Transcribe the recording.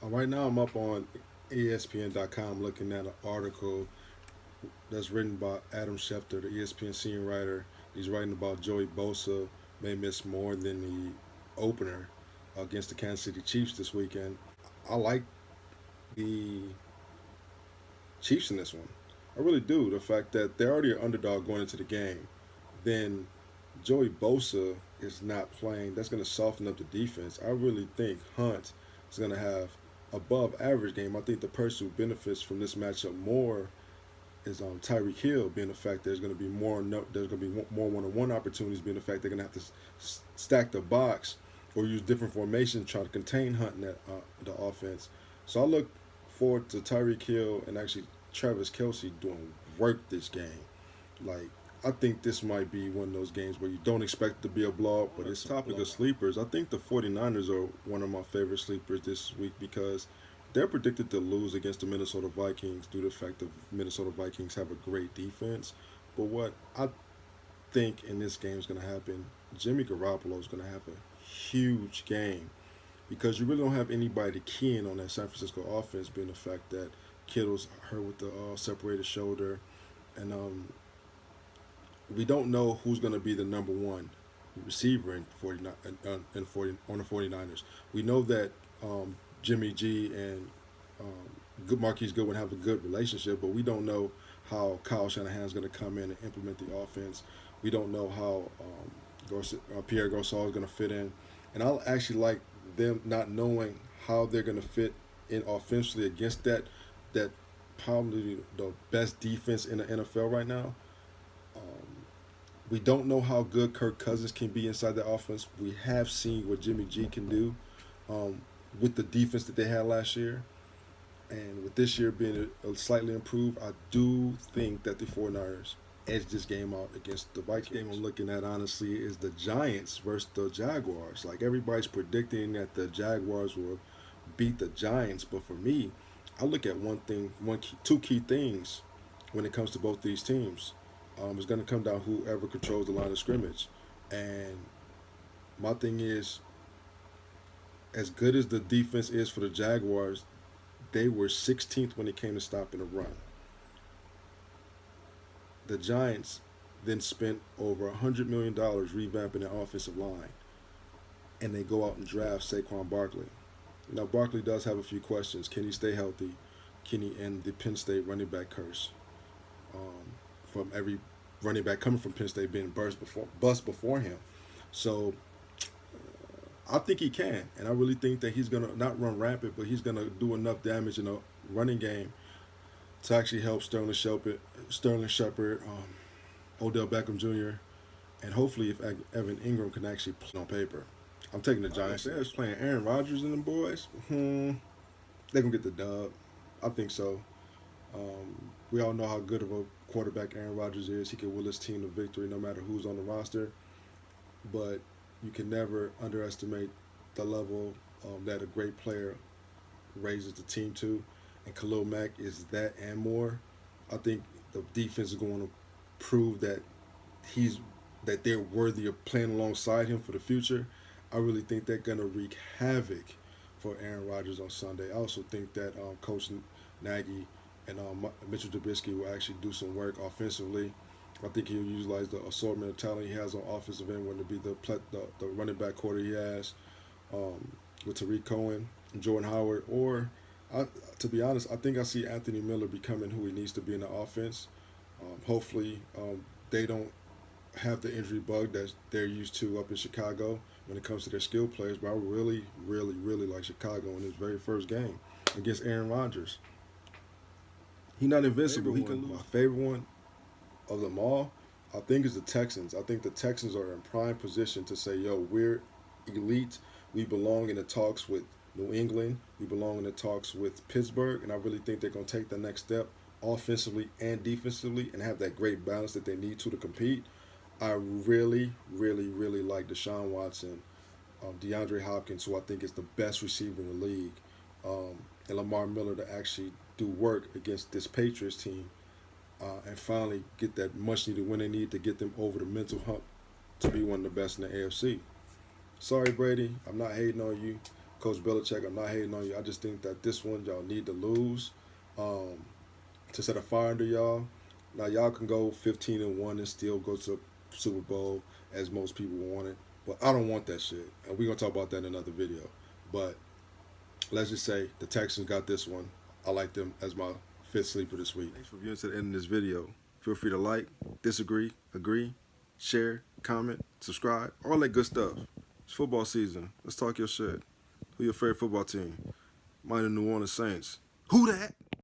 Right now, I'm up on ESPN.com looking at an article that's written by Adam Schefter, the ESPN senior writer. He's writing about Joey Bosa may miss more than the opener against the Kansas City Chiefs this weekend. I like the Chiefs in this one. I really do. The fact that they're already an underdog going into the game, then Joey Bosa is not playing. That's going to soften up the defense. I really think Hunt is going to have above average game. I think the person who benefits from this matchup more is Tyreek Hill, being the fact there's going to be more no, there's going to be more one-on-one opportunities, being the fact they're going to have to stack the box or use different formations trying to contain Hunt in the offense. So I look forward to Tyreek Hill and actually Travis Kelsey doing work this game. Like, I think this might be one of those games where you don't expect it to be a blowout, but it's topic of sleepers. I think the 49ers are one of my favorite sleepers this week because they're predicted to lose against the Minnesota Vikings due to the fact that Minnesota Vikings have a great defense. But what I think in this game is going to happen, Jimmy Garoppolo is going to have a huge game because you really don't have anybody to key in on that San Francisco offense, being the fact that Kittle's hurt with the separated shoulder, and we don't know who's going to be the number one receiver in 49 in 40 on the 49ers. We know that Jimmy G and Marquise Goodwin have a good relationship, but we don't know how Kyle Shanahan is going to come in and implement the offense. We don't know how Pierre Garcon is going to fit in, and I actually like them not knowing how they're going to fit in offensively against that probably the best defense in the NFL right now. We don't know how good Kirk Cousins can be inside the offense. We have seen what Jimmy G can do um, with the defense that they had last year. And with this year being a slightly improved, I do think that the 49ers edge this game out against the Vikings. Game I'm looking at, honestly, is the Giants versus the Jaguars. Like, everybody's predicting that the Jaguars will beat the Giants. But for me, I look at two key things when it comes to both these teams. It's going to come down whoever controls the line of scrimmage. And my thing is, as good as the defense is for the Jaguars, they were 16th when it came to stopping a run. The Giants then spent over $100 million revamping their offensive line, and they go out and draft Saquon Barkley. Now, Barkley does have a few questions. Can he stay healthy? Can he end the Penn State running back curse? From every running back coming from Penn State being bust before him. So I think he can, and I really think that he's gonna not run rampant, but he's gonna do enough damage in a running game to actually help Sterling Shepard, Odell Beckham Jr., and hopefully if Evan Ingram can actually play on paper. I'm taking the Giants. They're playing Aaron Rodgers and the boys. They're gonna get the dub. I think so. We all know how good of a quarterback Aaron Rodgers is. He can will his team to victory no matter who's on the roster. But you can never underestimate the level that a great player raises the team to. And Khalil Mack is that and more. I think the defense is going to prove he's that they're worthy of playing alongside him for the future. I really think they're going to wreak havoc for Aaron Rodgers on Sunday. I also think that Coach Nagy and Mitchell Trubisky will actually do some work offensively. I think he'll utilize the assortment of talent he has on offensive end, whether it be the running back quarter he has with Tariq Cohen, Jordan Howard, or to be honest, I think I see Anthony Miller becoming who he needs to be in the offense. Hopefully, they don't have the injury bug that they're used to up in Chicago when it comes to their skill players. But I really, really, really like Chicago in his very first game against Aaron Rodgers. He's not invincible. He can lose. My favorite one of them all, I think, is the Texans. I think the Texans are in prime position to say, yo, we're elite. We belong in the talks with New England. We belong in the talks with Pittsburgh. And I really think they're going to take the next step offensively and defensively and have that great balance that they need to compete. I really, really, really like Deshaun Watson, DeAndre Hopkins, who I think is the best receiver in the league, and Lamar Miller to actually do work against this Patriots team and finally get that much needed win they need to get them over the mental hump to be one of the best in the AFC. Sorry, Brady, I'm not hating on you. Coach Belichick, I'm not hating on you. I just think that this one y'all need to lose to set a fire under y'all. Now y'all can go 15-1 and still go to Super Bowl as most people want it, but I don't want that shit. And we're gonna talk about that in another video. But let's just say the Texans got this one. I like them as my fifth sleeper this week. Thanks for viewing to the end of this video. Feel free to like, disagree, agree, share, comment, subscribe, all that good stuff. It's football season. Let's talk your shit. Who your favorite football team? Mine, the New Orleans Saints. Who that?